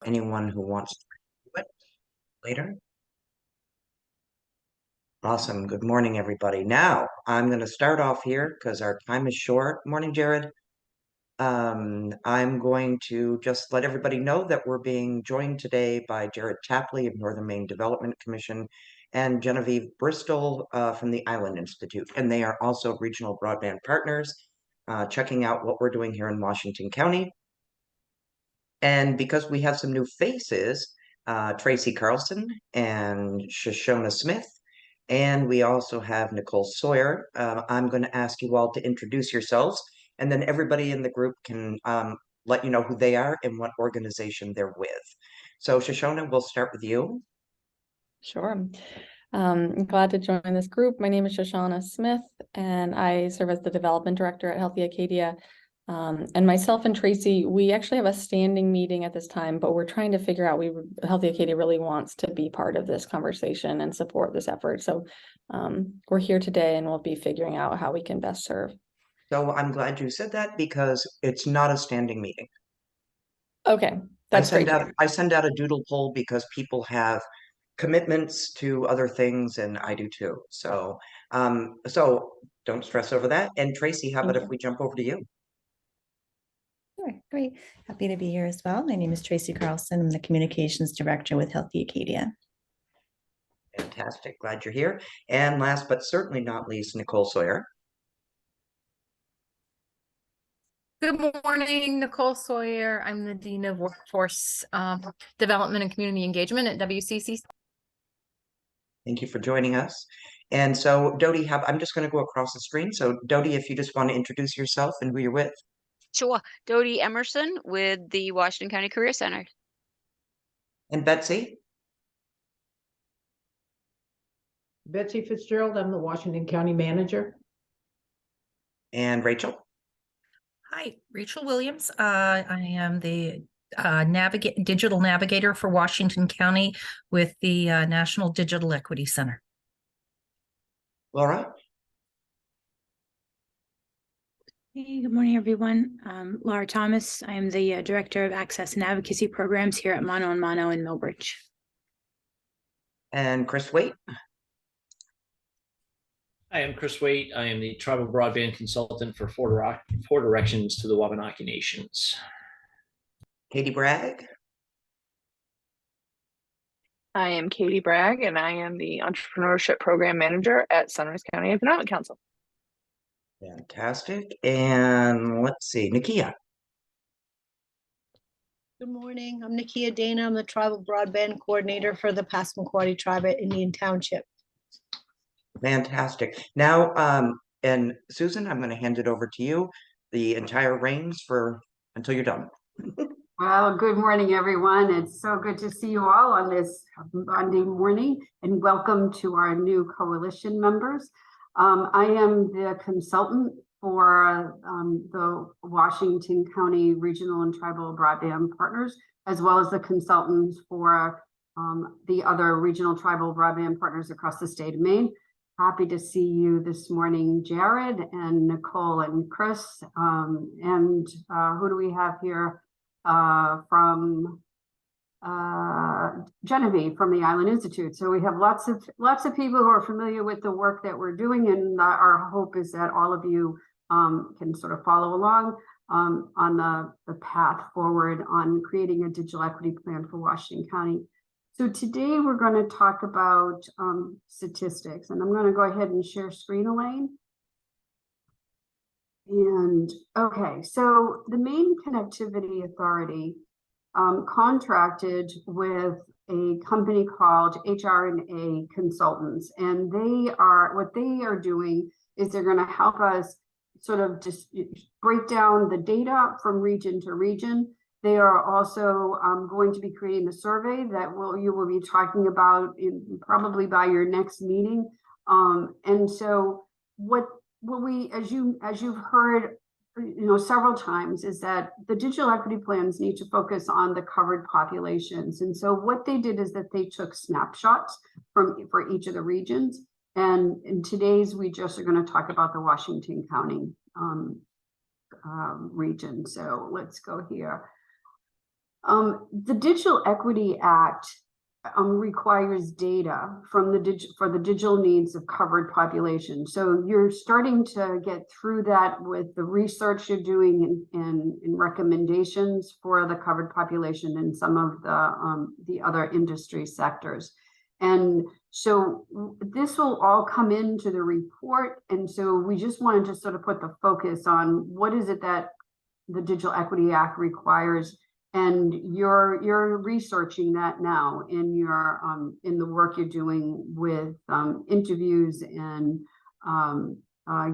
anyone who wants to do it later. Awesome. Good morning, everybody. Now, I'm going to start off here because our time is short. Morning, Jared. I'm going to just let everybody know that we're being joined today by Jared Tapley of Northern Maine Development Commission and Genevieve Bristol from the Island Institute. And they are also regional broadband partners, checking out what we're doing here in Washington County. And because we have some new faces, Tracy Carlson and Shoshona Smith, and we also have Nicole Sawyer. I'm going to ask you all to introduce yourselves, and then everybody in the group can let you know who they are and what organization they're with. So Shoshona, we'll start with you. Sure. I'm glad to join this group. My name is Shoshona Smith, and I serve as the development director at Healthy Acadia. And myself and Tracy, we actually have a standing meeting at this time, but we're trying to figure out, Healthy Acadia really wants to be part of this conversation and support this effort. So we're here today and we'll be figuring out how we can best serve. So I'm glad you said that because it's not a standing meeting. Okay, that's great. I send out a doodle poll because people have commitments to other things, and I do too. So so don't stress over that. And Tracy, how about if we jump over to you? Sure, great. Happy to be here as well. My name is Tracy Carlson. I'm the communications director with Healthy Acadia. Fantastic. Glad you're here. And last but certainly not least, Nicole Sawyer. Good morning, Nicole Sawyer. I'm the Dean of Workforce Development and Community Engagement at WCCC. Thank you for joining us. And so, Dodie, I'm just going to go across the screen. So, Dodie, if you just want to introduce yourself and who you're with. Sure. Dodie Emerson with the Washington County Career Center. And Betsy? Betsy Fitzgerald, I'm the Washington County Manager. And Rachel? Hi, Rachel Williams. I am the digital navigator for Washington County with the National Digital Equity Center. Laura? Hey, good morning, everyone. Laura Thomas. I am the Director of Access and Advocacy Programs here at Mano and Mano in Millbridge. And Chris Waite? Hi, I'm Chris Waite. I am the Tribal Broadband Consultant for Four Directions to the Wabanaki Nations. Katie Bragg? I am Katie Bragg, and I am the Entrepreneurship Program Manager at Sunrise County Economic Council. Fantastic. And let's see, Nakia. Good morning. I'm Nakia Dana. I'm the Tribal Broadband Coordinator for the Passamaquoddy Tribe at Indian Township. Fantastic. Now, and Susan, I'm going to hand it over to you, the entire reins until you're done. Well, good morning, everyone. It's so good to see you all on this Monday morning, and welcome to our new coalition members. I am the consultant for the Washington County Regional and Tribal Broadband Partners, as well as the consultants for the other regional tribal broadband partners across the state of Maine. Happy to see you this morning, Jared and Nicole and Chris. And who do we have here from Genevieve from the Island Institute. So we have lots of people who are familiar with the work that we're doing, and our hope is that all of you can sort of follow along on the path forward on creating a digital equity plan for Washington County. So today we're going to talk about statistics, and I'm going to go ahead and share screen, Elaine. And okay, so the Maine Connectivity Authority contracted with a company called HR&A Consultants, and what they are doing is they're going to help us sort of just break down the data from region to region. They are also going to be creating the survey that you will be talking about probably by your next meeting. And so what we, as you've heard, several times, is that the digital equity plans need to focus on the covered populations. And so what they did is that they took snapshots for each of the regions. And in today's, we just are going to talk about the Washington County region. So let's go here. The Digital Equity Act requires data from for the digital needs of covered population. So you're starting to get through that with the research you're doing and recommendations for the covered population in some of the other industry sectors. And so this will all come into the report. And so we just wanted to sort of put the focus on what is it that the Digital Equity Act requires. And you're researching that now in your in the work you're doing with interviews and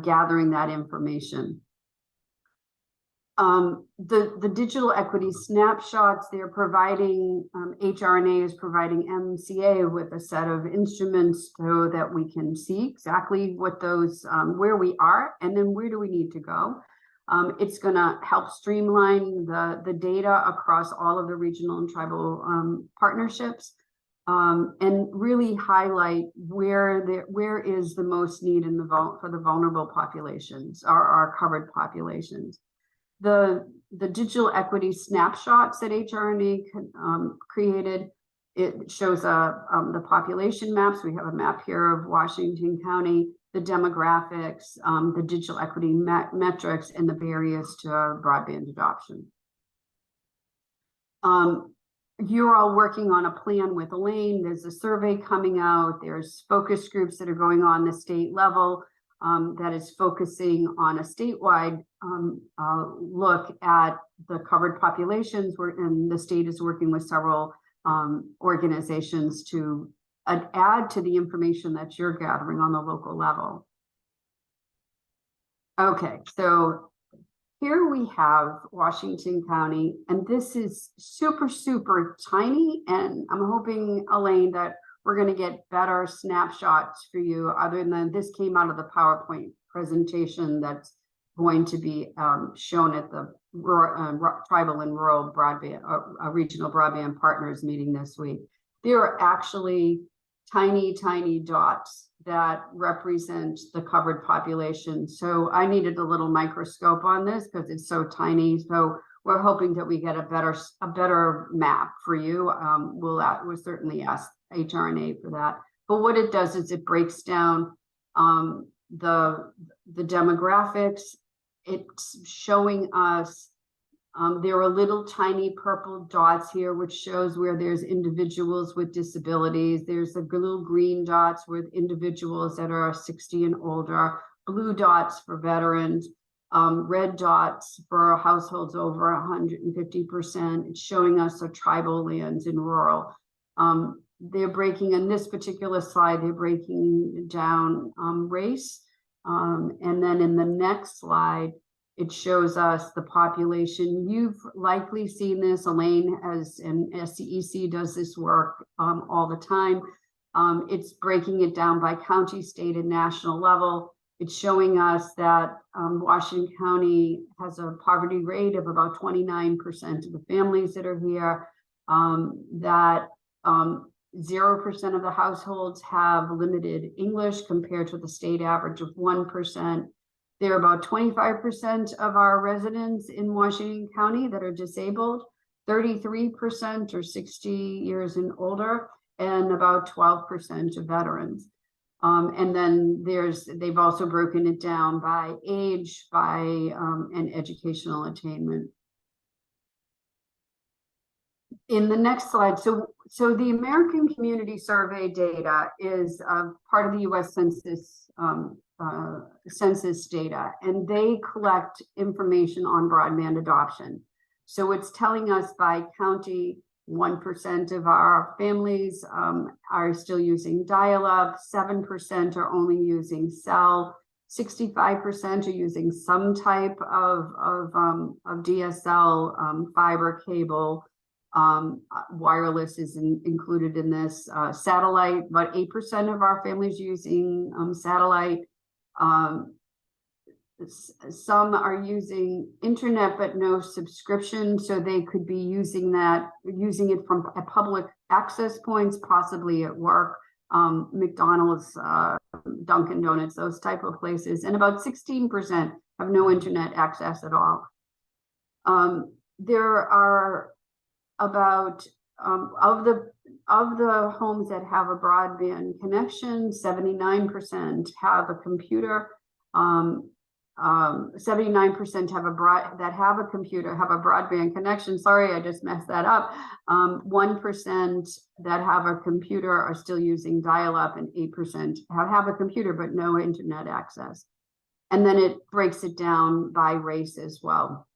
gathering that information. The digital equity snapshots, they're providing, HRNA is providing MCA with a set of instruments so that we can see exactly what those, where we are, and then where do we need to go. It's going to help streamline the data across all of the regional and tribal partnerships, and really highlight where is the most need in for the vulnerable populations, our covered populations. The digital equity snapshots that HRNA created, it shows the population maps. We have a map here of Washington County, the demographics, the digital equity metrics, and the barriers to broadband adoption. You're all working on a plan with Elaine. There's a survey coming out. There's focus groups that are going on the state level that is focusing on a statewide look at the covered populations, and the state is working with several organizations to add to the information that you're gathering on the local level. Okay, so here we have Washington County, and this is super, super tiny, and I'm hoping, Elaine, that we're going to get better snapshots for you, other than this came out of the PowerPoint presentation that's going to be shown at the Tribal and Rural Broadband, Regional Broadband Partners meeting this week. There are actually tiny, tiny dots that represent the covered population. So I needed a little microscope on this because it's so tiny. So we're hoping that we get a better map for you. We'll certainly ask HRNA for that. But what it does is it breaks down the demographics. It's showing us there are little tiny purple dots here, which shows where there's individuals with disabilities. There's the little green dots with individuals that are 60 and older, blue dots for veterans, red dots for households over 150%. It's showing us the tribal lands and rural. They're breaking, in this particular slide, they're breaking down race. And then in the next slide, it shows us the population. You've likely seen this. Elaine and SCEC does this work all the time. It's breaking it down by county, state, and national level. It's showing us that Washington County has a poverty rate of about 29% of the families that are here, that 0% of the households have limited English compared to the state average of 1%. There are about 25% of our residents in Washington County that are disabled, 33% are 60 years and older, and about 12% are veterans. And then they've also broken it down by age, and educational attainment. In the next slide, so the American Community Survey data is part of the U.S. Census data, and they collect information on broadband adoption. So it's telling us by county, 1% of our families are still using dial-up, 7% are only using cell, 65% are using some type of DSL, fiber cable. Wireless is included in this. Satellite, about 8% of our families using satellite. Some are using internet but no subscription, so they could be using it from public access points, possibly at work, McDonald's, Dunkin' Donuts, those type of places. And about 16% have no internet access at all. There are about of the homes that have a broadband connection, 79% have a computer. 79% have a broadband connection. Sorry, I just messed that up. 1% that have a computer are still using dial-up, and 8% have a computer but no internet access. And then it breaks it down by race as well.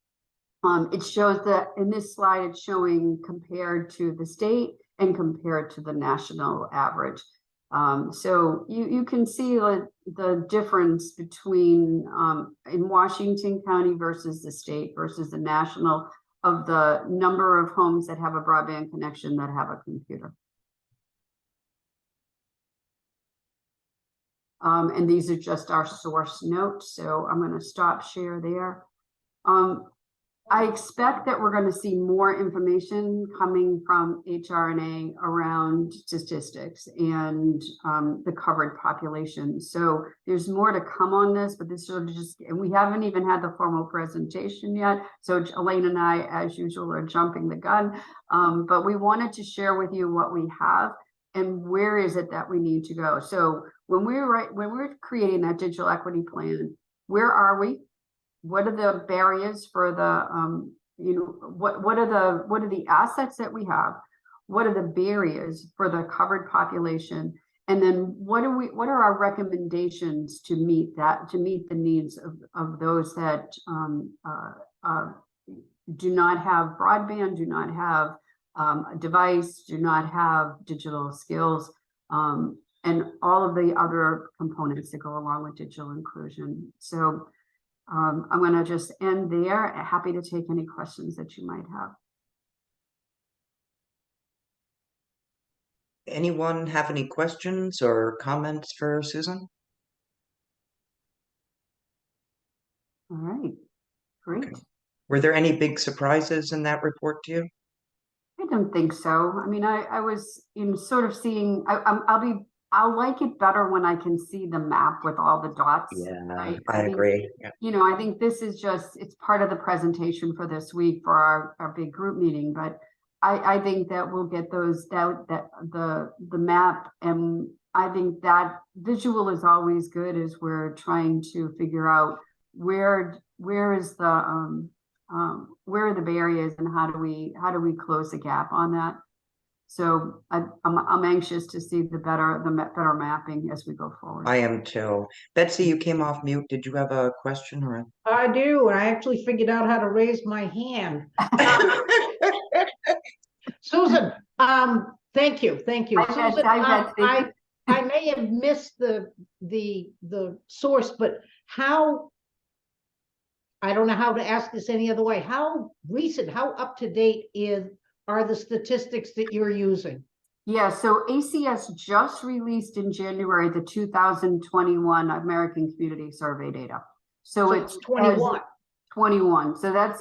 It shows that in this slide, it's showing compared to the state and compared to the national average. So you can see the difference between in Washington County versus the state versus the national of the number of homes that have a broadband connection that have a computer. And these are just our source notes. So I'm going to stop share there. I expect that we're going to see more information coming from HRNA around statistics and the covered population. So there's more to come on this, but this sort of just, and we haven't even had the formal presentation yet. So Elaine and I, as usual, are jumping the gun. But we wanted to share with you what we have and where is it that we need to go. So when we're creating that digital equity plan, where are we? What are the barriers for the, what are the assets that we have? What are the barriers for the covered population? And then what are our recommendations to meet the needs of those that do not have broadband, do not have a device, do not have digital skills, and all of the other components that go along with digital inclusion. So I'm going to just end there. Happy to take any questions that you might have. Anyone have any questions or comments for Susan? All right, great. Okay. Were there any big surprises in that report to you? I don't think so. I mean, I was sort of seeing, I'll like it better when I can see the map with all the dots. Yeah, right? I agree. Yeah. I think this is just, it's part of the presentation for this week for our big group meeting, but I think that we'll get those, the map, and I think that visual is always good as we're trying to figure out where is the, where are the barriers and how do we close the gap on that? So I'm anxious to see the better mapping as we go forward. I am too. Betsy, you came off mute. Did you have a question or? I do, and I actually figured out how to raise my hand. Susan, thank you. Susan, I may have missed the source, but how? I don't know how to ask this any other way. How recent, how up to date are the statistics that you're using? Yeah, so ACS just released in January the 2021 American Community Survey data. So it's 21. 21. So that's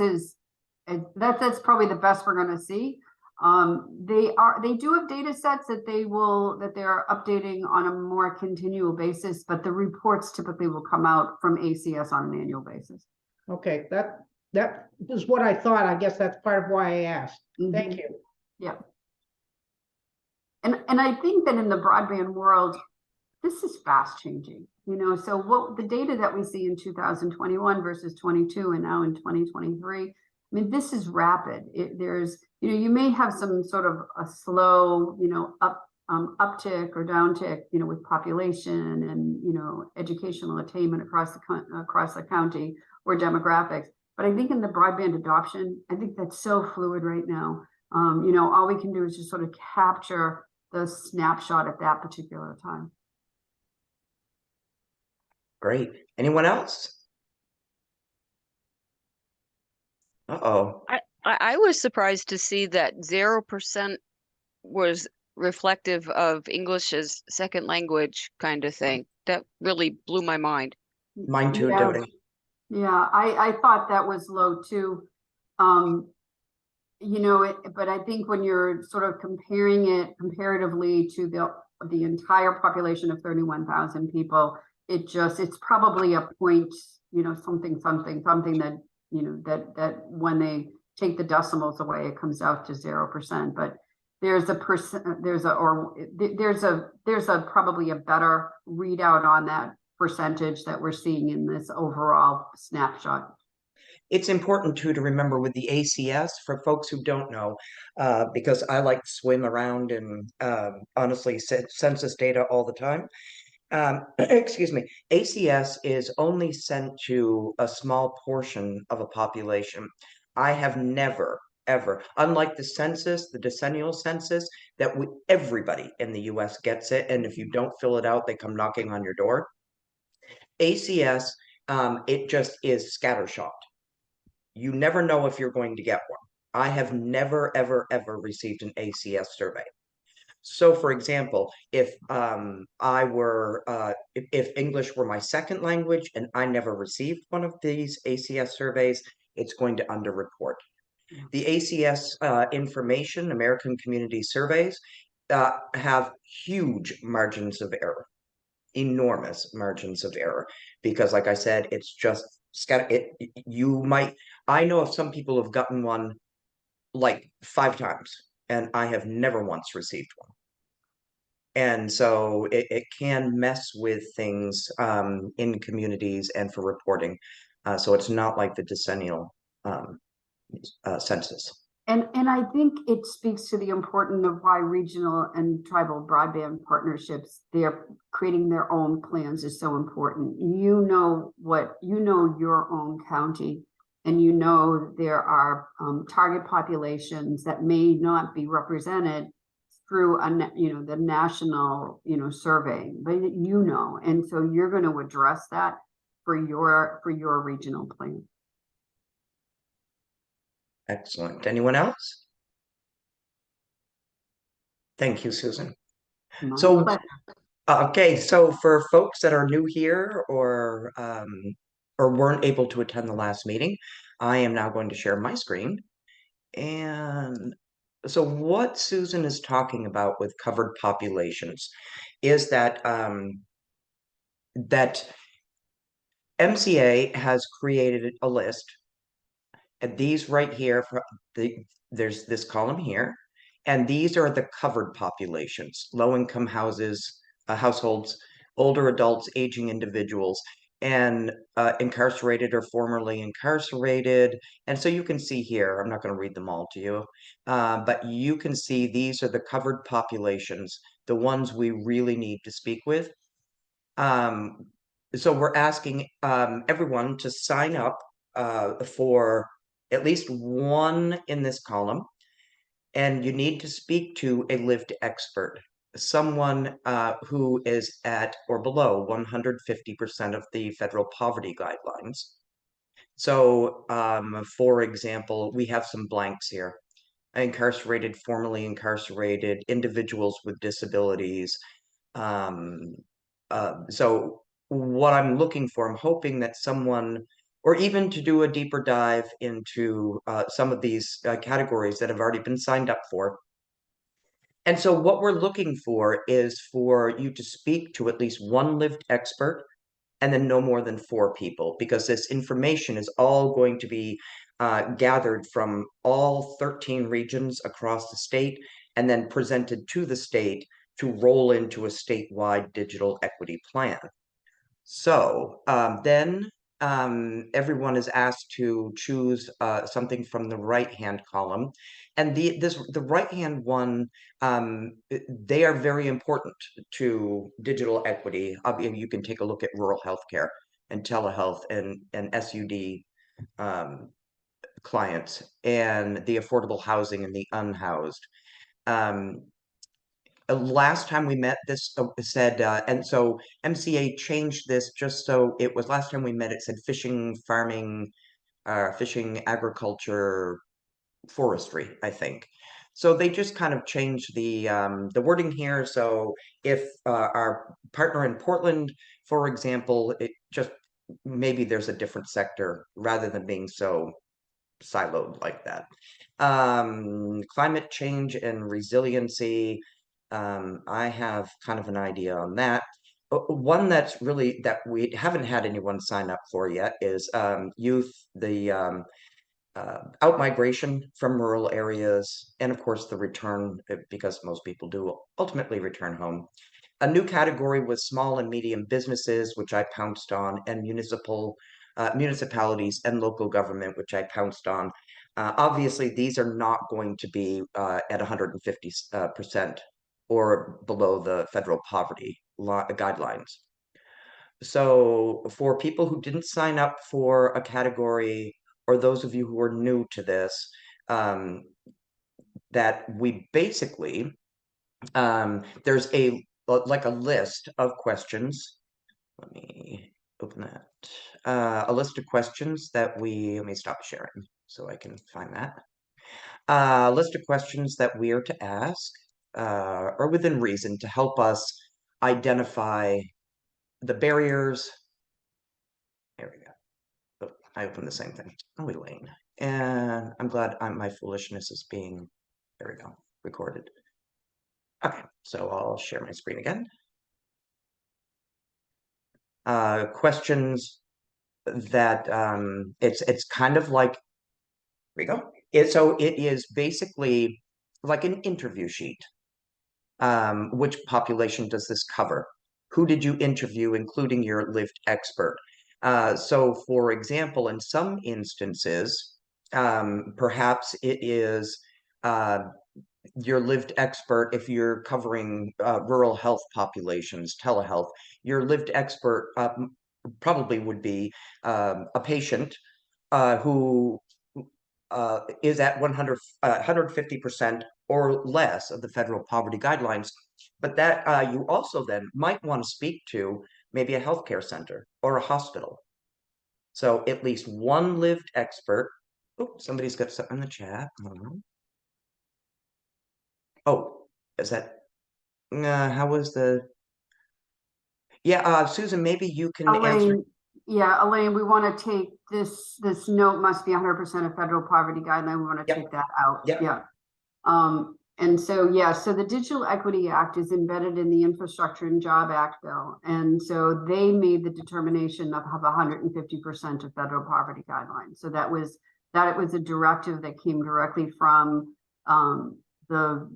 probably the best we're going to see. They do have data sets that they're updating on a more continual basis, but the reports typically will come out from ACS on an annual basis. Okay, that is what I thought. I guess that's part of why I asked. Thank you. Yeah. And I think that in the broadband world, this is fast changing, so what the data that we see in 2021 versus 22 and now in 2023, I mean, this is rapid. There's, you may have some sort of a slow, uptick or downtick, with population and, educational attainment across the county or demographics. But I think in the broadband adoption, I think that's so fluid right now. All we can do is just sort of capture the snapshot at that particular time. Great. Anyone else? Uh-oh. I was surprised to see that 0% was reflective of English as second language kind of thing. That really blew my mind. Mine too, Dodie. Yeah, I thought that was low too. But I think when you're sort of comparing it comparatively to the entire population of 31,000 people, it's probably a point, something that, that when take the decimals away, it comes out to 0%, but there's a probably a better readout on that percentage that we're seeing in this overall snapshot. It's important too to remember with the ACS for folks who don't know, because I like to swim around and honestly census data all the time. Excuse me, ACS is only sent to a small portion of a population. I have never, ever, unlike the census, the decennial census, that everybody in the US gets it. And if you don't fill it out, they come knocking on your door. ACS, it just is scattershot. You never know if you're going to get one. I have never, ever, ever received an ACS survey. So, for example, if if English were my second language and I never received one of these ACS surveys, it's going to underreport. The ACS information, American Community Surveys, have huge margins of error, enormous margins of error, because, like I said, it's just I know of some people who've gotten one like 5 times, and I have never once received one. And so it can mess with things in communities and for reporting. So it's not like the decennial census. And I think it speaks to the importance of why regional and tribal broadband partnerships, they're creating their own plans is so important. You know your own county, and you know there are target populations that may not be represented through the national survey, but and so you're going to address that for your regional plan. Excellent. Anyone else? Thank you, Susan. So, okay, so for folks that are new here or weren't able to attend the last meeting, I am now going to share my screen. And so what Susan is talking about with covered populations is that that MCA has created a list. And these right here, there's this column here, and these are the covered populations: low-income households, older adults, aging individuals, and incarcerated or formerly incarcerated. And so you can see here, I'm not going to read them all to you, but you can see these are the covered populations, the ones we really need to speak with. So we're asking everyone to sign up for at least one in this column, and you need to speak to a lived expert, someone who is at or below 150% of the federal poverty guidelines. So, for example, we have some blanks here: incarcerated, formerly incarcerated, individuals with disabilities. So what I'm looking for, I'm hoping that someone, or even to do a deeper dive into some of these categories that have already been signed up for. And so what we're looking for is for you to speak to at least one lived expert, and then no more than 4 people, because this information is all going to be gathered from all 13 regions across the state and then presented to the state to roll into a statewide digital equity plan. So then everyone is asked to choose something from the right-hand column. And the right-hand one, they are very important to digital equity. You can take a look at rural healthcare and telehealth and SUD clients, and the affordable housing and the unhoused. Last time we met, this said, and so MCA changed this just so it was, last time we met, it said fishing, farming, fishing, agriculture, forestry, I think. So they just kind of changed the wording here. So if our partner in Portland, for example, it just, maybe there's a different sector rather than being so siloed like that. Climate change and resiliency. I have kind of an idea on that. One that's that we haven't had anyone sign up for yet is youth, the outmigration from rural areas, and of course the return, because most people do ultimately return home. A new category was small and medium businesses, which I pounced on, and municipalities and local government, which I pounced on. Obviously, these are not going to be at 150% or below the federal poverty guidelines. So for people who didn't sign up for a category, or those of you who are new to this, that we basically, there's like a list of questions. Let me open that. A list of questions that let me stop sharing so I can find that. A list of questions that we are to ask, or within reason, to help us identify the barriers. There we go. Oh, I opened the same thing. Oh, Elaine. And I'm glad my foolishness is being, there we go, recorded. Okay, so I'll share my screen again. Questions that it's kind of like, here we go. So it is basically like an interview sheet. Which population does this cover? Who did you interview, including your lived expert? So for example, in some instances, perhaps it is your lived expert. If you're covering rural health populations, telehealth, your lived expert probably would be a patient who is at 150% or less of the federal poverty guidelines. But that you also then might want to speak to maybe a healthcare center or a hospital. So at least one lived expert. Oh, somebody's got something in the chat. Oh, is that, how was the, yeah, Susan, maybe you can answer. Elaine, yeah, Elaine, we want to take this note must be 100% of federal poverty guideline. We want to take that out. Yeah. And so, yeah, so the Digital Equity Act is embedded in the Infrastructure and Job Act bill. And so they made the determination of 150% of federal poverty guidelines. So that it was a directive that came directly from the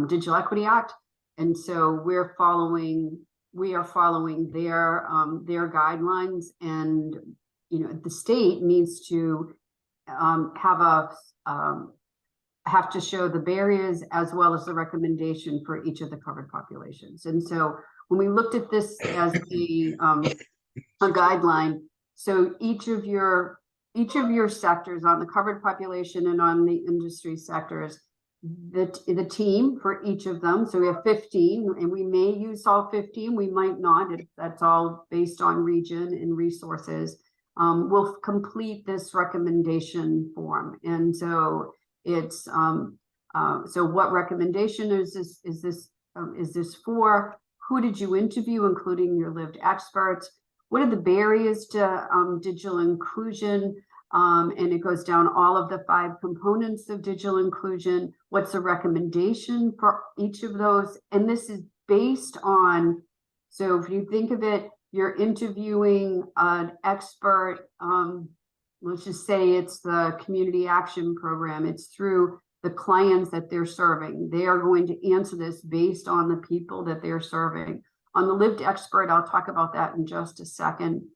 Digital Equity Act. And so we are following their guidelines, and the state needs to have to show the barriers as well as the recommendation for each of the covered populations. And so when we looked at this as a guideline, so each of your sectors on the covered population and on the industry sectors, the team for each of them, so we have 15, and we may use all 15, we might not, that's all based on region and resources, will complete this recommendation form. And so it's so what recommendation is this for? Who did you interview, including your lived experts? What are the barriers to digital inclusion? And it goes down all of the 5 components of digital inclusion. What's the recommendation for each of those? And this is based on, so if you think of it, you're interviewing an expert, let's just say it's the Community Action Program. It's through the clients that they're serving. They are going to answer this based on the people that they're serving. On the lived expert, I'll talk about that in just a second.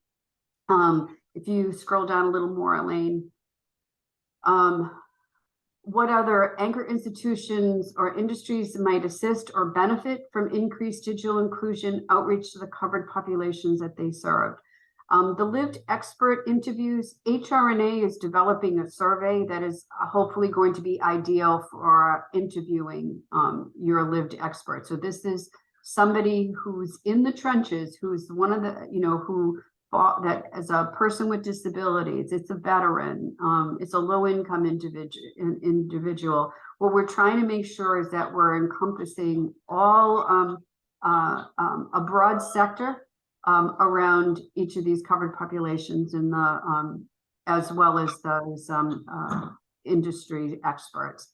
If you scroll down a little more, Elaine, what other anchor institutions or industries might assist or benefit from increased digital inclusion outreach to the covered populations that they served? The lived expert interviews, HRNA is developing a survey that is hopefully going to be ideal for interviewing your lived expert. So this is somebody who's in the trenches, who's one of the, who fought that as a person with disabilities, it's a veteran, it's a low-income individual. What we're trying to make sure is that we're encompassing all a broad sector around each of these covered populations in the as well as those industry experts.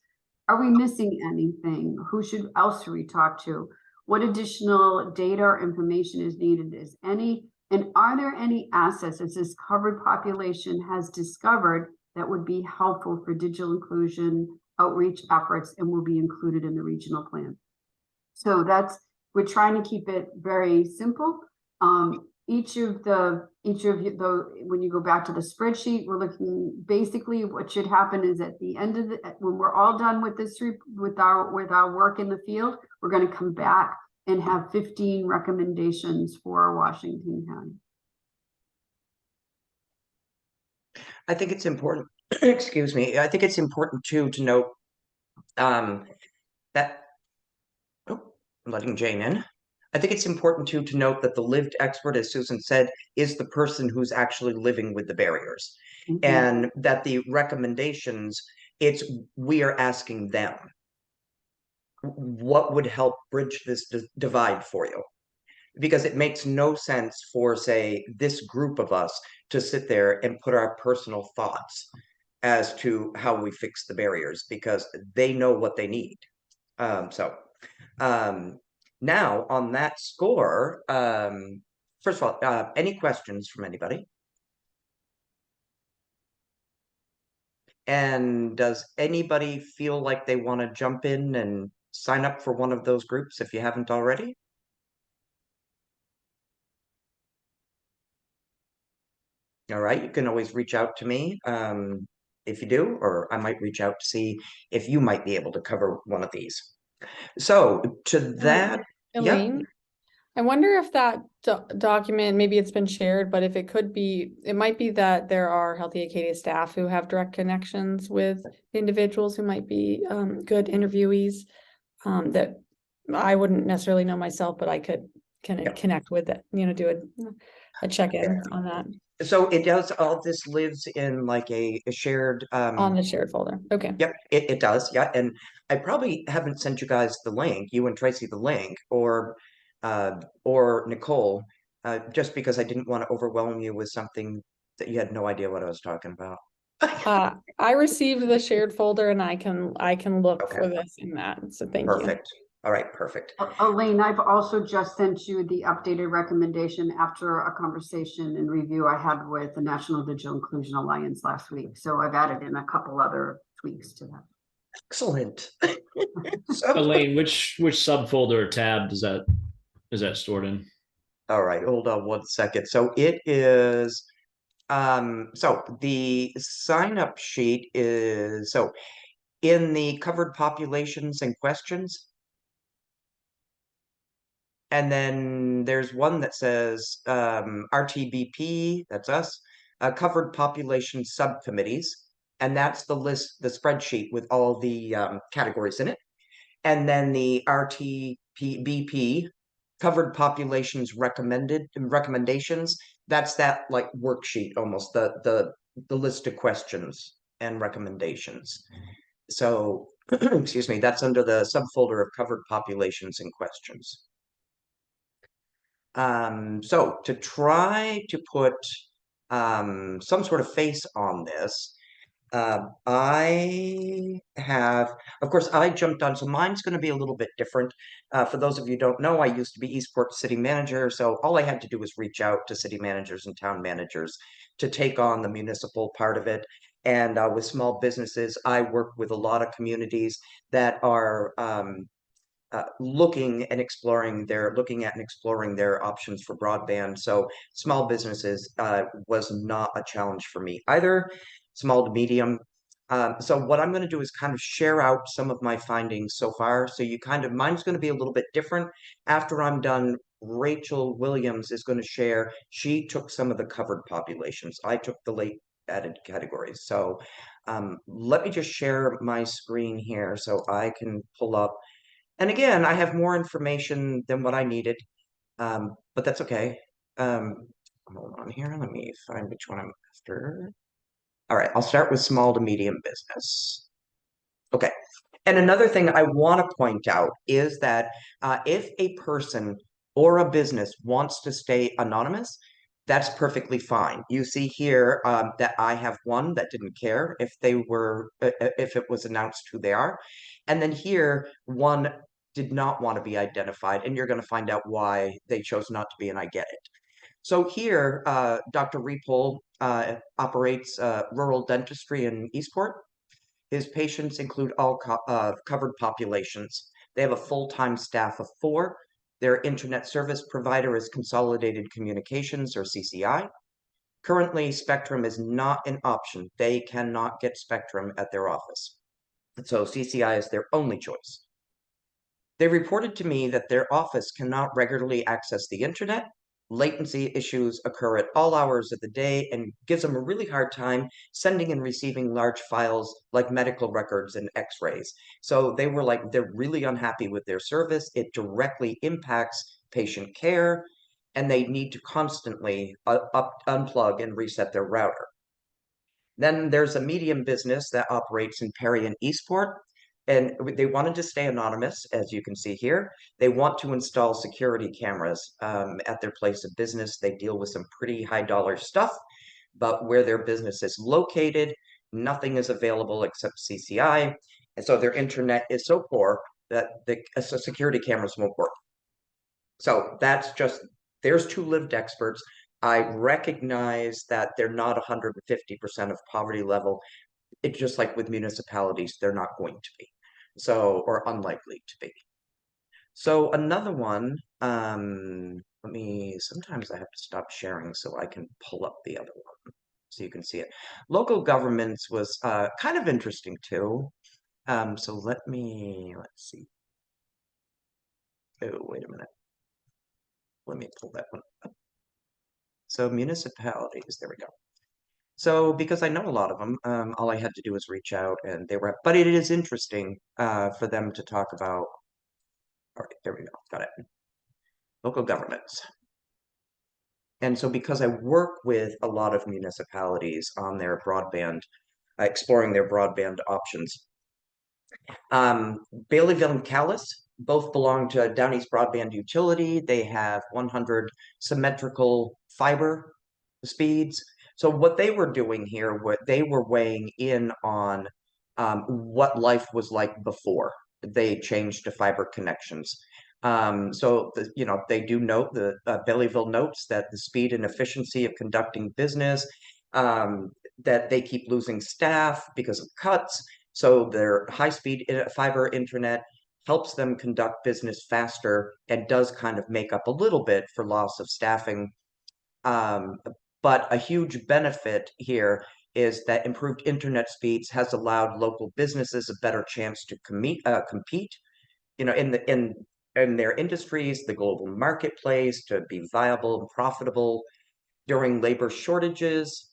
Are we missing anything? Who else should we talk to? What additional data or information is needed, is any? And are there any assets that this covered population has discovered that would be helpful for digital inclusion outreach efforts and will be included in the regional plan. So we're trying to keep it very simple. Each of you, when you go back to the spreadsheet, we're looking, basically what should happen is at the end of when we're all done with this, with our work in the field, we're going to come back and have 15 recommendations for Washington County. I think it's important, excuse me, I think it's important too to note that, oh, I'm letting Jane in. I think it's important too to note that the lived expert, as Susan said, is the person who's actually living with the barriers. And that the recommendations, we are asking them, what would help bridge this divide for you? Because it makes no sense for, say, this group of us to sit there and put our personal thoughts as to how we fix the barriers, because they know what they need. Now, on that score, first of all, any questions from anybody? And does anybody feel like they want to jump in and sign up for one of those groups if you haven't already? All right, you can always reach out to me if you do, or I might reach out to see if you might be able to cover one of these. So to that, Elaine, yeah. I wonder if that document, maybe it's been shared, but if it could be, it might be that there are Healthy Acadia staff who have direct connections with individuals who might be good interviewees that I wouldn't necessarily know myself, but I could connect with it, do a check-in on that. So it does, all this lives in like a shared on the shared folder. Okay. Yep, it does. Yeah. And I probably haven't sent you guys the link, you and Tracy, the link, or Nicole, just because I didn't want to overwhelm you with something that you had no idea what I was talking about. I received the shared folder and I can look for this in that. So thank you. Perfect. All right, perfect. Elaine, I've also just sent you the updated recommendation after a conversation and review I had with the National Digital Inclusion Alliance last week. So I've added in a couple other tweaks to that. Excellent. Elaine, which subfolder or tab is that stored in? All right, hold on one second. So it is, so the sign up sheet is, so in the covered populations and questions. And then there's one that says RTBP, that's us, covered population subcommittees. And that's the list, the spreadsheet with all the categories in it. And then the RTBP, covered populations recommendations, that's that like worksheet almost, the list of questions and recommendations. So, excuse me, that's under the subfolder of covered populations and questions. So to try to put some sort of face on this, I have, of course, I jumped on, so mine's going to be a little bit different. For those of you who don't know, I used to be Eastport city manager, so all I had to do was reach out to city managers and town managers to take on the municipal part of it. And with small businesses, I work with a lot of communities that are looking at and exploring their options for broadband. So small businesses was not a challenge for me either, small to medium. So what I'm going to do is kind of share out some of my findings so far. So you kind of, mine's going to be a little bit different. After I'm done, Rachel Williams is going to share. She took some of the covered populations. I took the late added categories. So let me just share my screen here so I can pull up. And again, I have more information than what I needed, but that's okay. Hold on here. Let me find which one I'm after. All right, I'll start with small to medium business. Okay. And another thing I want to point out is that if a person or a business wants to stay anonymous, that's perfectly fine. You see here that I have one that didn't care if it was announced who they are. And then here, one did not want to be identified, and you're going to find out why they chose not to be, and I get it. So here, Dr. Repole, operates rural dentistry in Eastport. His patients include all covered populations. They have a full-time staff of 4. Their internet service provider is Consolidated Communications, or CCI. Currently, Spectrum is not an option. They cannot get Spectrum at their office. So CCI is their only choice. They reported to me that their office cannot regularly access the internet. Latency issues occur at all hours of the day and gives them a really hard time sending and receiving large files like medical records and x-rays. So they were like, they're really unhappy with their service. It directly impacts patient care, and they need to constantly unplug and reset their router. Then there's a medium business that operates in Perry and Eastport, and they wanted to stay anonymous, as you can see here. They want to install security cameras at their place of business. They deal with some pretty high dollar stuff, but where their business is located, nothing is available except CCI. And so their internet is so poor that the security cameras won't work. So that's just, there's 2 lived experts. I recognize that they're not 150% of poverty level. It's just like with municipalities, they're not going to be. So, or unlikely to be. So another one, sometimes I have to stop sharing so I can pull up the other one so you can see it. Local governments was kind of interesting too. So let's see. Oh, wait a minute. Let me pull that one up. So municipalities, there we go. So because I know a lot of them, all I had to do was reach out and they were, but it is interesting for them to talk about. All right, there we go, got it. Local governments. And so because I work with a lot of municipalities on their broadband, exploring their broadband options, Baileyville and Calais both belong to Down East Broadband Utility. They have 100 symmetrical fiber speeds. So what they were doing here, what they were weighing in on what life was like before they changed to fiber connections. They do note, the Baileyville notes that the speed and efficiency of conducting business, that they keep losing staff because of cuts. So their high-speed fiber internet helps them conduct business faster and does kind of make up a little bit for loss of staffing. But a huge benefit here is that improved internet speeds has allowed local businesses a better chance to compete, in their industries, the global marketplace, to be viable and profitable during labor shortages.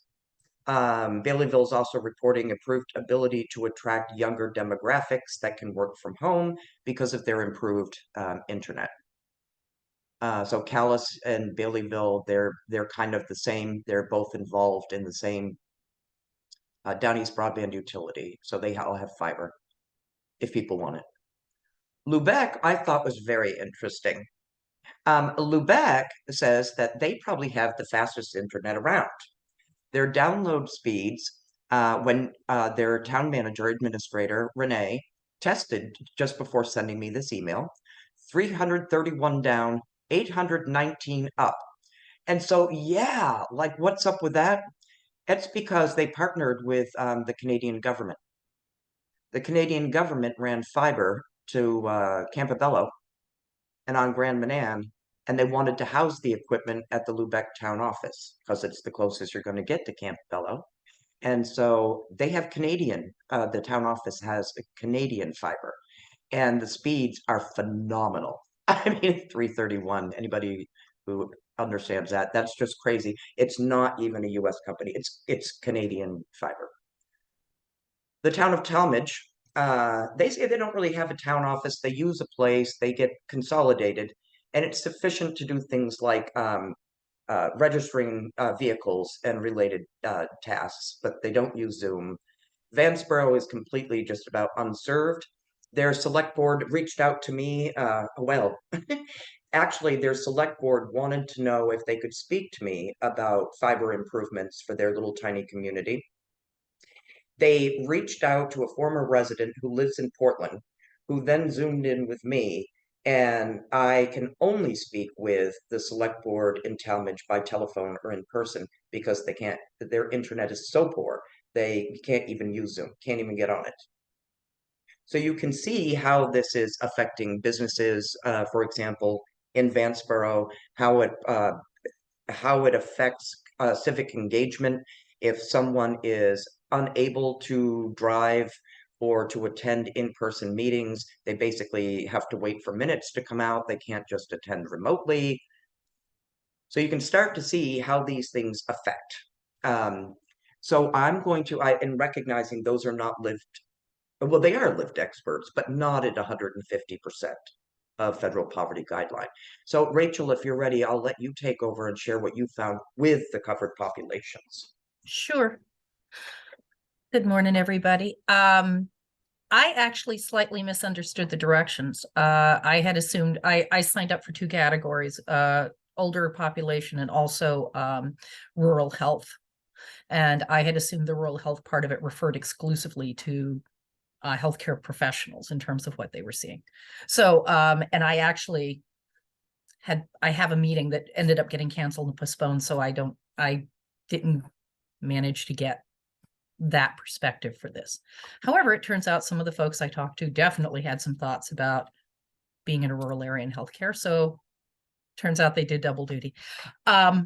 Baileyville is also reporting improved ability to attract younger demographics that can work from home because of their improved internet. So Calais and Baileyville, they're kind of the same. They're both involved in the same Down East Broadband Utility. So they all have fiber if people want it. Lubec, I thought, was very interesting. Lubec says that they probably have the fastest internet around. Their download speeds, when their town manager, administrator, Renee, tested just before sending me this email, 331 down, 819 up. And so, yeah, like what's up with that? It's because they partnered with the Canadian government. The Canadian government ran fiber to Campobello and on Grand Manan, and they wanted to house the equipment at the Lubec town office because it's the closest you're going to get to Campobello. And so they have Canadian, the town office has a Canadian fiber, and the speeds are phenomenal. I mean, 331, anybody who understands that, that's just crazy. It's not even a US company, it's Canadian fiber. The town of Talmadge, they say they don't really have a town office. They use a place, they get consolidated, and it's sufficient to do things like registering vehicles and related tasks, but they don't use Zoom. Vanceboro is completely just about unserved. Their select board reached out to me, actually their select board wanted to know if they could speak to me about fiber improvements for their little tiny community. They reached out to a former resident who lives in Portland, who then Zoomed in with me And I can only speak with the select board in Talmadge by telephone or in person because their internet is so poor, they can't even use Zoom, can't even get on it. So you can see how this is affecting businesses, for example, in Vanceboro, how it affects civic engagement if someone is unable to drive or to attend in-person meetings. They basically have to wait for minutes to come out. They can't just attend remotely. So you can start to see how these things affect. So I'm going to, in recognizing those are not well, they are lived experts, but not at 150% of federal poverty guideline. So Rachel, if you're ready, I'll let you take over and share what you found with the covered populations. Sure. Good morning, everybody. I actually slightly misunderstood the directions. I had assumed I signed up for two categories, older population and also rural health. And I had assumed the rural health part of it referred exclusively to healthcare professionals in terms of what they were seeing. So, and I actually I have a meeting that ended up getting canceled and postponed, so I didn't manage to get that perspective for this. However, it turns out some of the folks I talked to definitely had some thoughts about being in a rural area in healthcare. So turns out they did double duty. I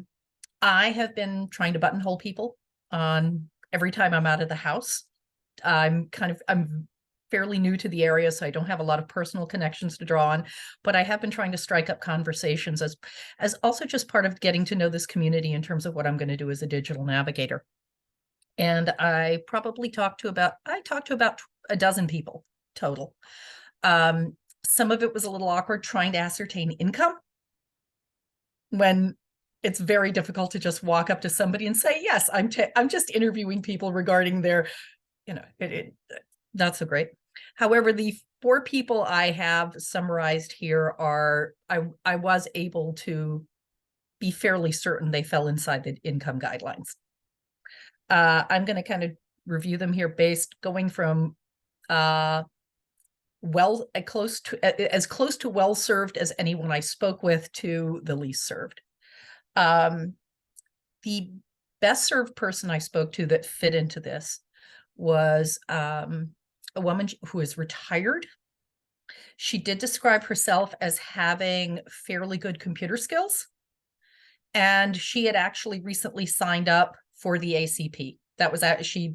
have been trying to buttonhole people on every time I'm out of the house. I'm fairly new to the area, so I don't have a lot of personal connections to draw on, but I have been trying to strike up conversations as also just part of getting to know this community in terms of what I'm going to do as a digital navigator. And I talked to about a dozen people total. Some of it was a little awkward trying to ascertain income when it's very difficult to just walk up to somebody and say, yes, I'm just interviewing people regarding their, not so great. However, the 4 people I have summarized here are, I was able to be fairly certain they fell inside the income guidelines. I'm going to kind of review them here going from as close to well served as anyone I spoke with to the least served. The best served person I spoke to that fit into this was a woman who is retired. She did describe herself as having fairly good computer skills, and she had actually recently signed up for the ACP. She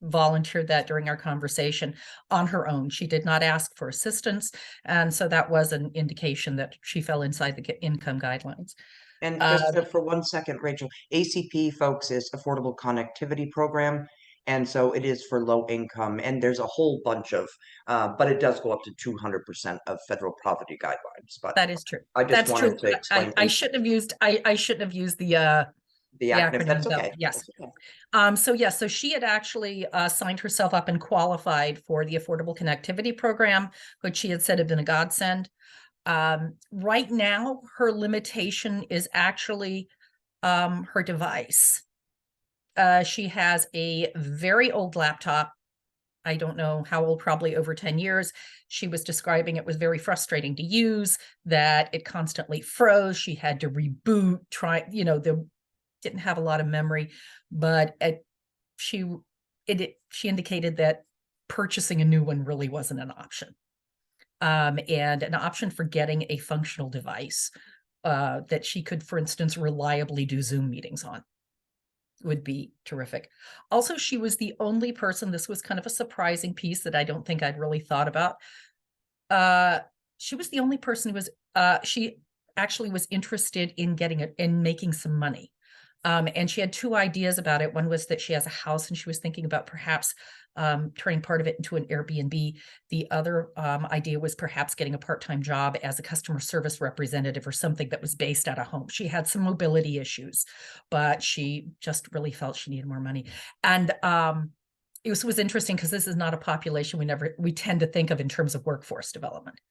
volunteered that during our conversation on her own. She did not ask for assistance, and so that was an indication that she fell inside the income guidelines. And just for 1 second, Rachel, ACP, folks, is Affordable Connectivity Program. And so it is for low income, and there's a whole bunch of, but it does go up to 200% of federal poverty guidelines. But that is true. I just wanted to explain. I shouldn't have used the acronym. That's okay. Yes. That's okay. So she had actually signed herself up and qualified for the Affordable Connectivity Program, which she had said had been a godsend. Right now, her limitation is actually her device. She has a very old laptop. I don't know how old, probably over 10 years. She was describing it was very frustrating to use, that it constantly froze. She had to reboot, didn't have a lot of memory, but she indicated that purchasing a new one really wasn't an option. And an option for getting a functional device that she could, for instance, reliably do Zoom meetings on would be terrific. Also, she was the only person, this was kind of a surprising piece that I don't think I'd really thought about. She was the only person who was, she actually was interested in making some money. And she had 2 ideas about it. One was that she has a house and she was thinking about perhaps turning part of it into an Airbnb. The other idea was perhaps getting a part-time job as a customer service representative or something that was based at a home. She had some mobility issues, but she just really felt she needed more money. And it was interesting because this is not a population we tend to think of in terms of workforce development.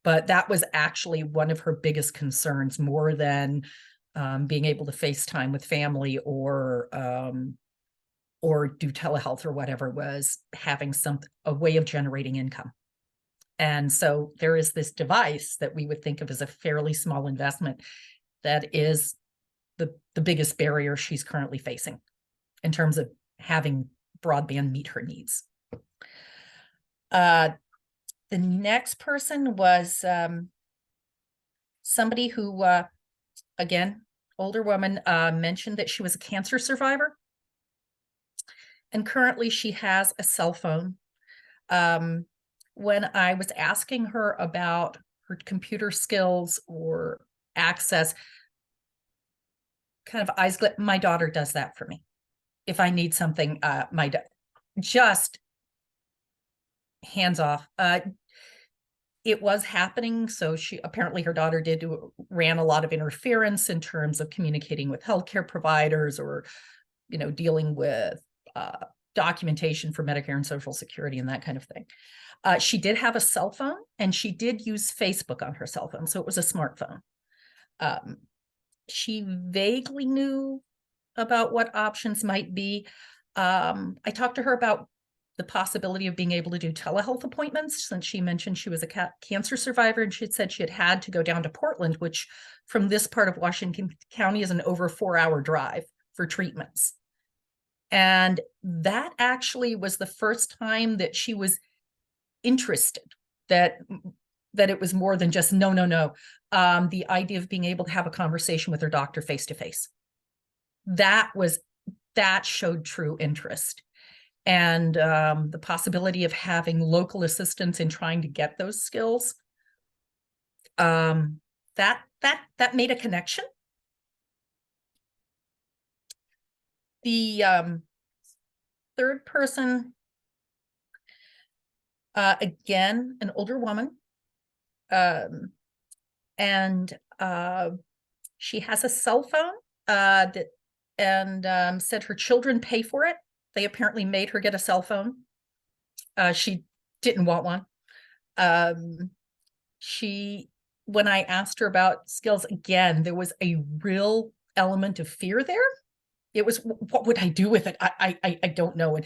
But that was actually one of her biggest concerns, more than being able to FaceTime with family or do telehealth or whatever, was having a way of generating income. And so there is this device that we would think of as a fairly small investment that is the biggest barrier she's currently facing in terms of having broadband meet her needs. The next person was somebody who, again, older woman, mentioned that she was a cancer survivor. And currently she has a cell phone. When I was asking her about her computer skills or access, kind of eyes glint, my daughter does that for me. If I need something, just hands off. It was happening. So she apparently her daughter ran a lot of interference in terms of communicating with healthcare providers or, dealing with documentation for Medicare and Social Security and that kind of thing. She did have a cell phone and she did use Facebook on her cell phone. So it was a smartphone. She vaguely knew about what options might be. I talked to her about the possibility of being able to do telehealth appointments, since she mentioned she was a cancer survivor and she had said she had to go down to Portland, which from this part of Washington County is an over 4-hour drive for treatments. And that actually was the first time that she was interested, that it was more than just no. The idea of being able to have a conversation with her doctor face to face. That showed true interest. And the possibility of having local assistance in trying to get those skills, that made a connection. The third person, again, an older woman, and she has a cell phone and said her children pay for it. They apparently made her get a cell phone. She didn't want one. When I asked her about skills, again, there was a real element of fear there. It was, what would I do with it? I don't know.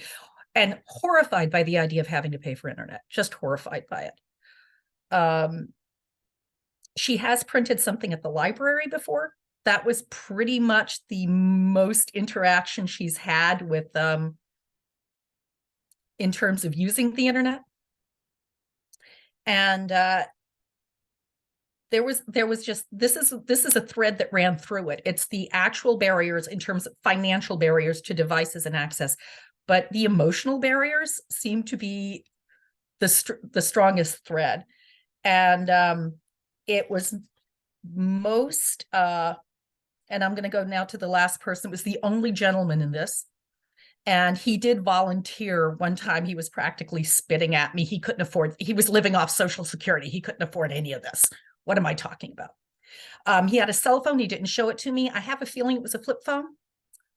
And horrified by the idea of having to pay for internet, just horrified by it. She has printed something at the library before. That was pretty much the most interaction she's had with in terms of using the internet. And there was just, this is a thread that ran through it. It's the actual barriers in terms of financial barriers to devices and access, but the emotional barriers seem to be the strongest thread. And it was most, and I'm going to go now to the last person. It was the only gentleman in this. And he did volunteer. One time he was practically spitting at me. He couldn't afford, he was living off Social Security. He couldn't afford any of this. What am I talking about? He had a cell phone. He didn't show it to me. I have a feeling it was a flip phone.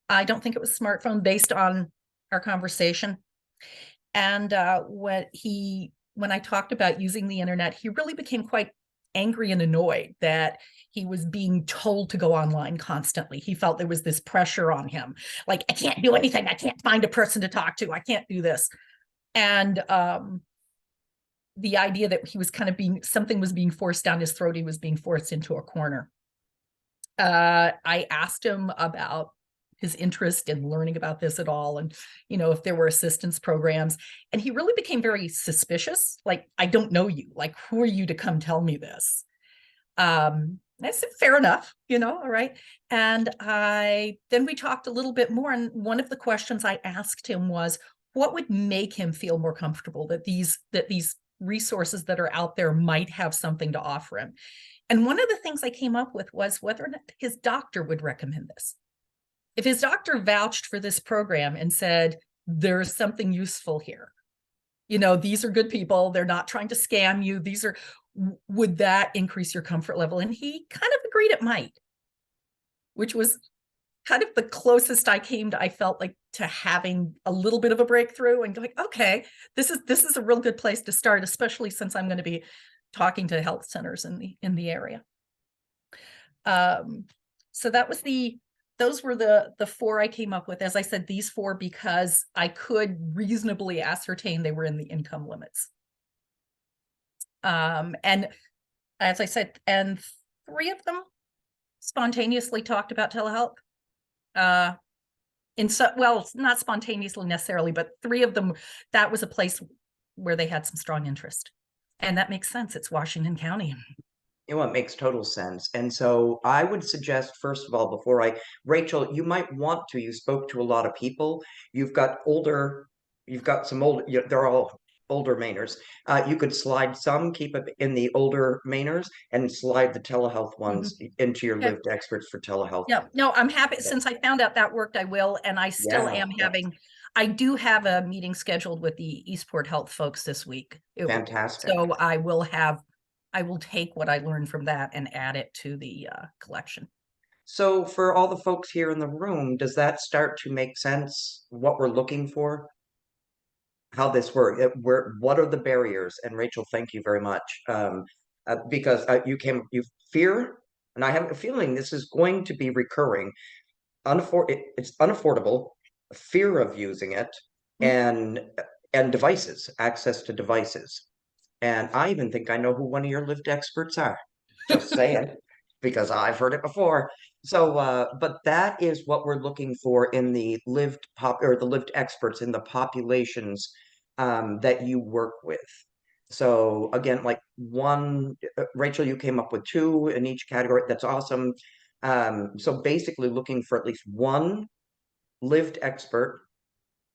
I don't think it was a smartphone based on our conversation. And when I talked about using the internet, he really became quite angry and annoyed that he was being told to go online constantly. He felt there was this pressure on him. Like, I can't do anything. I can't find a person to talk to. I can't do this. And the idea that he was kind of something was being forced down his throat. He was being forced into a corner. I asked him about his interest in learning about this at all. And, if there were assistance programs, and he really became very suspicious. Like, I don't know you. Like, who are you to come tell me this? I said, fair enough, all right. And then we talked a little bit more. And one of the questions I asked him was, what would make him feel more comfortable that these resources that are out there might have something to offer him? And one of the things I came up with was whether or not his doctor would recommend this. If his doctor vouched for this program and said, there's something useful here, these are good people, they're not trying to scam you, would that increase your comfort level? And he kind of agreed it might, which was kind of the closest I felt like to having a little bit of a breakthrough and going, okay, this is a real good place to start, especially since I'm going to be talking to health centers in the area. So those were the 4 I came up with. As I said, these 4 because I could reasonably ascertain they were in the income limits. And as I said, and 3 of them spontaneously talked about telehealth. Well, not spontaneously necessarily, but 3 of them, that was a place where they had some strong interest. And that makes sense. It's Washington County. You know, it makes total sense. And so I would suggest, first of all, Rachel, you might want to, you spoke to a lot of people. You've got some older, they're all older Mainers. You could slide some, keep it in the older Mainers, and slide the telehealth ones into your Okay. lived experts for telehealth. Yeah, no, I'm happy. Since I found out that worked, I will. And I still am having, I do have a meeting scheduled with the Eastport Health folks this week. Fantastic. So I will take what I learned from that and add it to the collection. So for all the folks here in the room, does that start to make sense, what we're looking for? How this works, what are the barriers? And Rachel, thank you very much. Because you fear, and I have a feeling this is going to be recurring. It's unaffordable, fear of using it, and devices, access to devices. And I even think I know who one of your lived experts are. Just saying, because I've heard it before. So, but that is what we're looking for in the lived experts in the populations that you work with. So again, like Rachel, you came up with 2 in each category. That's awesome. So basically looking for at least 1 lived expert,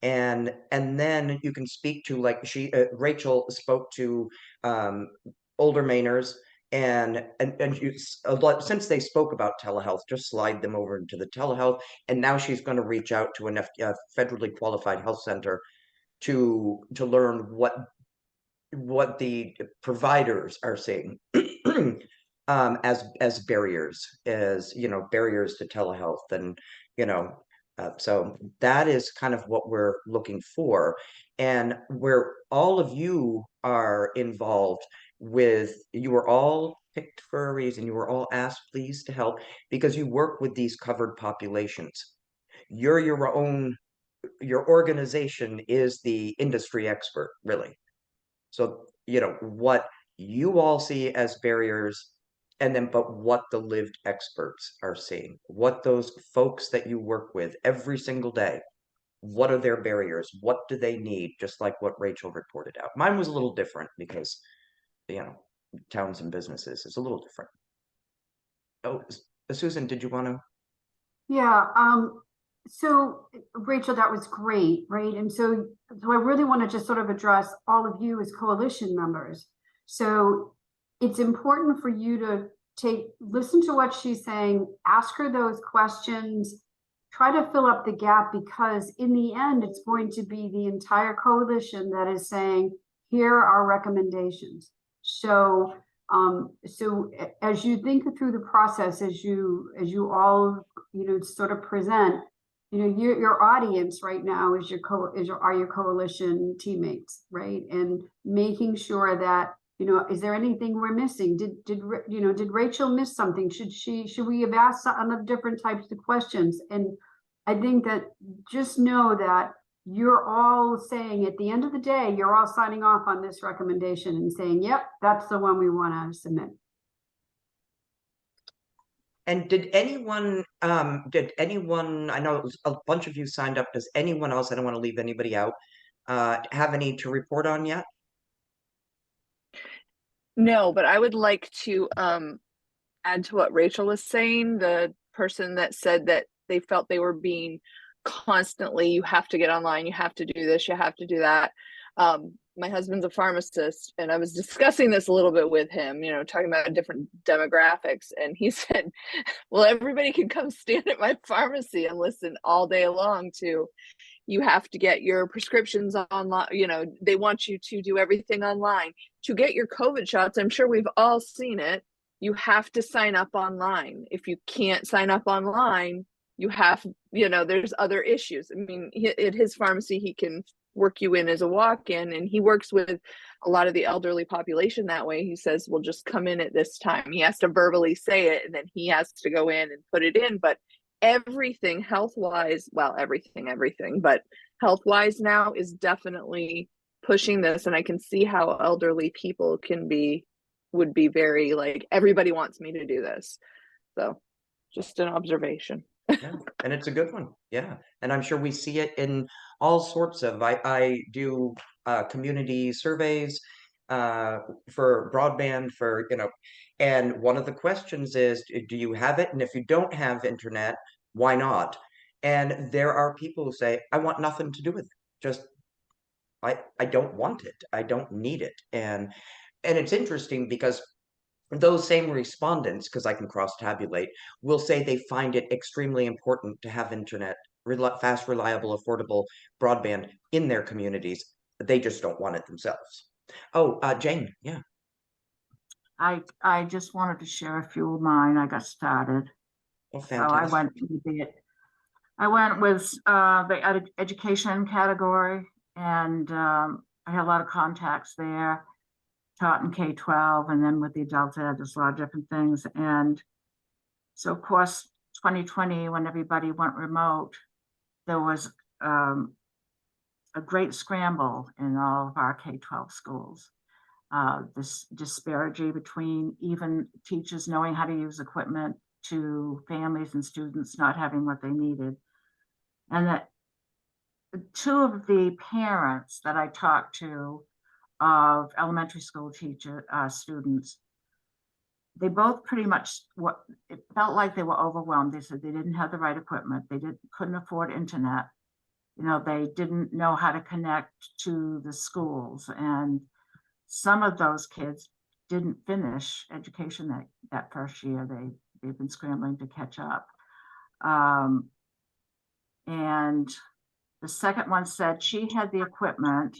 and then you can speak to, like Rachel spoke to older Mainers, and since they spoke about telehealth, just slide them over into the telehealth. And now she's going to reach out to a federally qualified health center to learn what the providers are saying as barriers, barriers to telehealth. And so that is kind of what we're looking for, and where all of you are involved with. You were all picked for a reason. You were all asked, please, to help, because you work with these covered populations. Your organization is the industry expert, really. So, what you all see as barriers, but what the lived experts are seeing, what those folks that you work with every single day, what are their barriers? What do they need? Just like what Rachel reported out. Mine was a little different because, towns and businesses is a little different. Oh, Susan, did you want to? Yeah, so Rachel, that was great, right? And so I really want to just sort of address all of you as coalition members. So it's important for you to listen to what she's saying, ask her those questions, try to fill up the gap, because in the end, it's going to be the entire coalition that is saying, here are recommendations. So as you think through the process, as you all sort of present, your audience right now is your coalition teammates, right? And making sure that is there anything we're missing? Did Rachel miss something? Should we have asked some different types of questions? And I think that just know that you're all saying, at the end of the day, you're all signing off on this recommendation and saying, yep, that's the one we want to submit. And did anyone, I know it was a bunch of you signed up, does anyone else, I don't want to leave anybody out, have any to report on yet? No, but I would like to add to what Rachel was saying. The person that said that they felt they were being constantly, you have to get online, you have to do this, you have to do that. My husband's a pharmacist, and I was discussing this a little bit with him, talking about different demographics. And he said, well, everybody can come stand at my pharmacy and listen all day long to, you have to get your prescriptions online. They want you to do everything online. To get your COVID shots, I'm sure we've all seen it, you have to sign up online. If you can't sign up online, you have, there's other issues. I mean, at his pharmacy, he can work you in as a walk-in, and he works with a lot of the elderly population that way. He says, well, just come in at this time. He has to verbally say it, and then he has to go in and put it in. But everything health-wise, well, everything, but health-wise now is definitely pushing this, and I can see how elderly people would be very like, everybody wants me to do this. So just an observation. Yeah, and it's a good one. Yeah, and I'm sure we see it in all sorts of. I do community surveys for broadband for and one of the questions is, do you have it? And if you don't have internet, why not? And there are people who say, I want nothing to do with it. Just I don't want it. I don't need it. And it's interesting because those same respondents, because I can cross-tabulate, will say they find it extremely important to have internet, fast, reliable, affordable broadband in their communities. They just don't want it themselves. Oh, Jane, yeah. I just wanted to share a few of mine. I got started. Oh, so I went with the education category, and I had a lot of contacts there. Taught in K-12, and then with the adult ed, there's a lot of different things. And so, of course, 2020, when everybody went remote, there was a great scramble in all of our K-12 schools. This disparity between even teachers knowing how to use equipment to families and students not having what they needed. And that two of the parents that I talked to of elementary school students, they both pretty much it felt like they were overwhelmed. They said they didn't have the right equipment. They couldn't afford internet. They didn't know how to connect to the schools. And some of those kids didn't finish education that first year. They've been scrambling to catch up. And the second one said she had the equipment,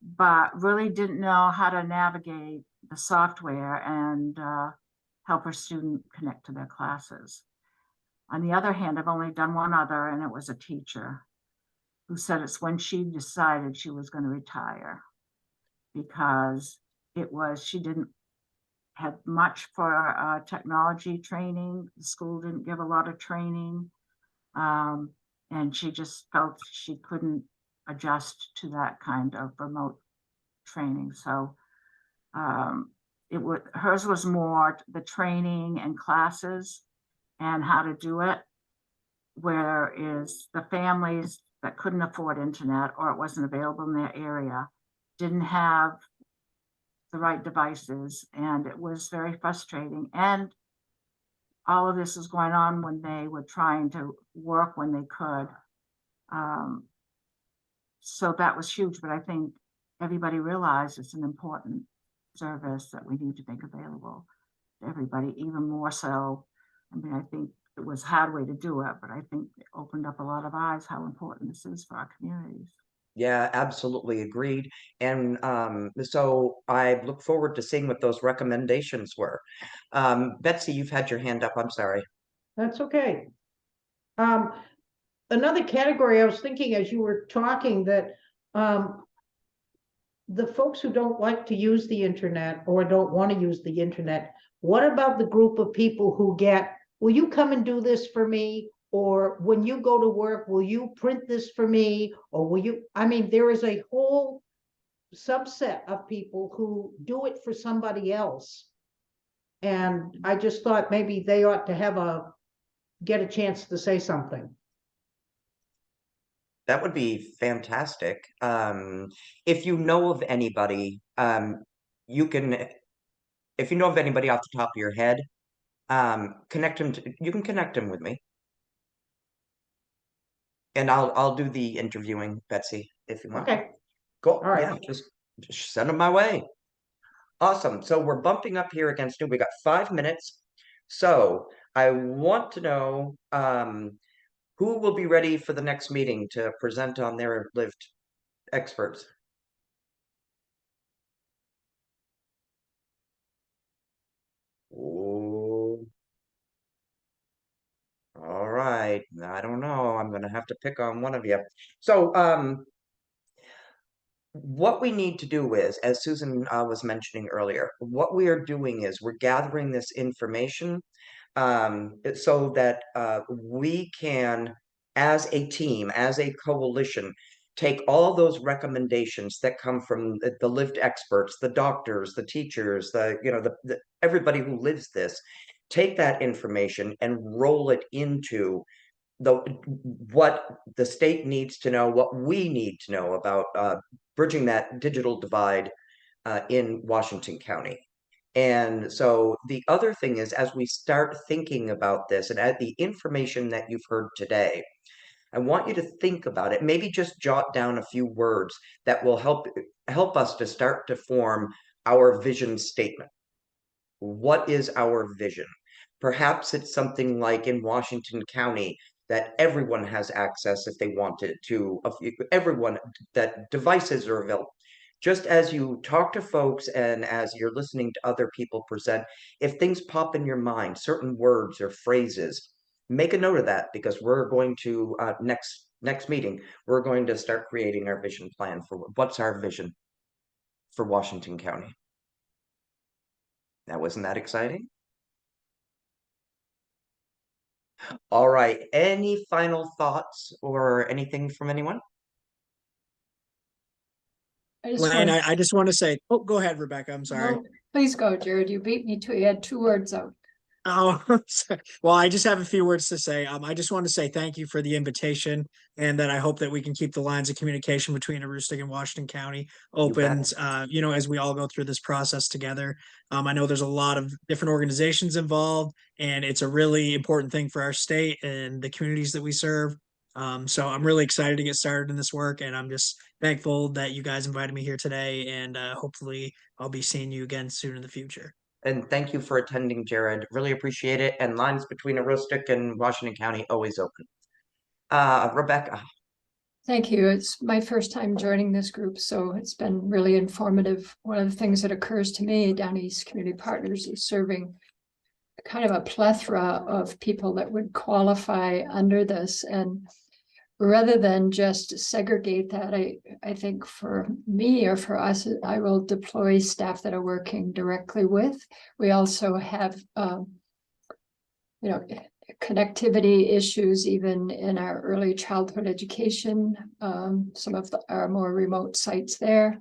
but really didn't know how to navigate the software and help her student connect to their classes. On the other hand, I've only done one other, and it was a teacher who said it's when she decided she was going to retire, because she didn't have much for technology training. The school didn't give a lot of training, and she just felt she couldn't adjust to that kind of remote training. So hers was more the training and classes and how to do it, whereas the families that couldn't afford internet or it wasn't available in their area didn't have the right devices, and it was very frustrating. And all of this was going on when they were trying to work when they could. So that was huge, but I think everybody realized it's an important service that we need to make available to everybody, even more so. I mean, I think it was a hard way to do it, but I think it opened up a lot of eyes how important this is for our communities. Yeah, absolutely agreed. And so I look forward to seeing what those recommendations were. Betsy, you've had your hand up. I'm sorry. That's okay. Another category I was thinking as you were talking that the folks who don't like to use the internet or don't want to use the internet, what about the group of people who will you come and do this for me? Or when you go to work, will you print this for me? Or there is a whole subset of people who do it for somebody else. And I just thought maybe they ought to get a chance to say something. That would be fantastic. If you know of anybody, if you know of anybody off the top of your head, you can connect them with me. And I'll do the interviewing, Betsy, if you want. Okay. Cool. All right. Yeah, just send them my way. Awesome. So we're bumping up here against it. We got 5 minutes. So I want to know who will be ready for the next meeting to present on their lived experts. Oh. All right. I don't know. I'm going to have to pick on one of you. So what we need to do is, as Susan was mentioning earlier, what we are doing is we're gathering this information so that we can, as a team, as a coalition, take all those recommendations that come from the lived experts, the doctors, the teachers, the everybody who lives this, take that information and roll it into what the state needs to know, what we need to know about bridging that digital divide in Washington County. And so the other thing is, as we start thinking about this and at the information that you've heard today, I want you to think about it. Maybe just jot down a few words that will help us to start to form our vision statement. What is our vision? Perhaps it's something like in Washington County that everyone has access if they wanted to, everyone, that devices are available. Just as you talk to folks and as you're listening to other people present, if things pop in your mind, certain words or phrases, make a note of that, because we're going to next meeting, we're going to start creating our vision plan for what's our vision for Washington County. Now, wasn't that exciting? All right, any final thoughts or anything from anyone? Lane, I just want to say, oh, go ahead, Rebecca. I'm sorry. No, please go, Jared. You beat me to it. You had 2 words out. Oh, well, I just have a few words to say. I just want to say thank you for the invitation, and that I hope that we can keep the lines of communication between Aroostook and Washington County open, as we all go through this process together. I know there's a lot of different organizations involved, and it's a really important thing for our state and the communities that we serve. So I'm really excited to get started in this work, and I'm just thankful that you guys invited me here today, and hopefully I'll be seeing you again soon in the future. And thank you for attending, Jared. Really appreciate it. And lines between Aroostook and Washington County always open. Rebecca. Thank you. It's my first time joining this group, so it's been really informative. One of the things that occurs to me down East Community Partners is serving kind of a plethora of people that would qualify under this. And rather than just segregate that, I think for me or for us, I will deploy staff that are working directly with. We also have, connectivity issues even in our early childhood education, some of our more remote sites there.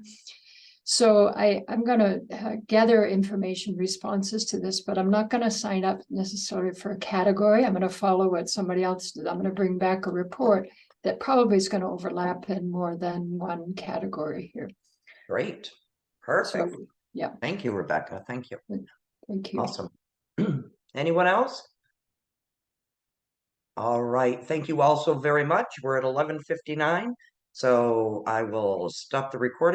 So I'm going to gather information responses to this, but I'm not going to sign up necessarily for a category. I'm going to follow what somebody else did. I'm going to bring back a report that probably is going to overlap in more than one category here. Great. Perfect. So, yeah. Thank you, Rebecca. Thank you. Thank you. Awesome. Anyone else? All right. Thank you all so very much. We're at 11:59, so I will stop the recording.